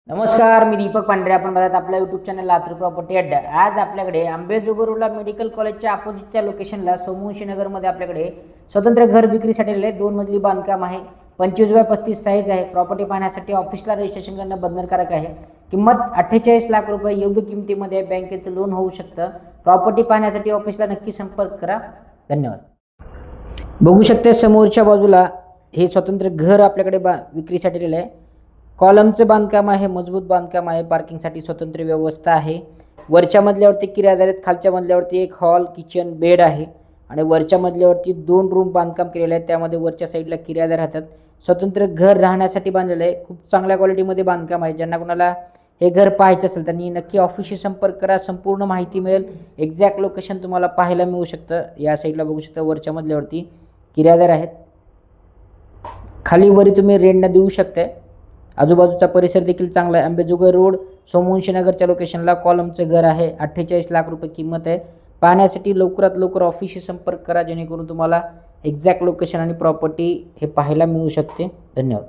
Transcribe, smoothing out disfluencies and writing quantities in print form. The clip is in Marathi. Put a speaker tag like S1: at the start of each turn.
S1: नमस्कार, मी दीपक पांढरे. आपण बघत आपल्या यूट्यूब चॅनल लातूर प्रॉपर्टी अड्डा. आज आपल्याकडे आंबेजोगाईला मेडिकल कॉलेजच्या अपोजिटच्या लोकेशनला सोमवंशीनगरमध्ये आपल्याकडे स्वतंत्र घर विक्रीसाठी आलेले 2 मजली बांधकाम आहे. 25x35 साईज आहे. प्रॉपर्टी पाहण्यासाठी ऑफिसला रजिस्ट्रेशन करणं बंधनकारक आहे. किंमत 48 लाख रुपये योग्य किमतीमध्ये बँकेचं लोन होऊ शकतं. प्रॉपर्टी पाहण्यासाठी ऑफिसला नक्की संपर्क करा. धन्यवाद. बघू शकते समोरच्या बाजूला हे स्वतंत्र घर आपल्याकडे विक्रीसाठी आलेलं आहे. कॉलमचं बांधकाम आहे, मजबूत बांधकाम आहे. पार्किंगसाठी स्वतंत्र व्यवस्था आहे. वरच्या मजल्यावरती किरायदार आहेत, खालच्या मजल्यावरती एक हॉल, किचन, बेड आहे आणि वरच्या मजल्यावरती 2 रूम बांधकाम केलेले आहेत. त्यामध्ये वरच्या साईडला किरायदार राहतात. स्वतंत्र घर राहण्यासाठी बांधलेलं आहे. खूप चांगल्या क्वालिटीमध्ये बांधकाम आहे. ज्यांना कोणाला हे घर पाहायचं असेल त्यांनी नक्की ऑफिसशी संपर्क करा. संपूर्ण माहिती मिळेल. एक्झॅक्ट लोकेशन तुम्हाला पाहायला मिळू शकतं. या साईडला बघू शकता वरच्या मजल्यावरती किरायदार आहेत. खाली वरी तुम्ही रेंटनं देऊ शकता. आजूबाजूचा परिसर देखील चांगला आहे. आंबेजोगाई रोड, सोमवंशीनगरच्या लोकेशनला कॉलमचं घर आहे. 48 लाख रुपये किंमत आहे. पाहण्यासाठी लवकरात लवकर ऑफिसशी संपर्क करा, जेणेकरून तुम्हाला एक्झॅक्ट लोकेशन आणि प्रॉपर्टी हे पाहायला मिळू शकते. धन्यवाद.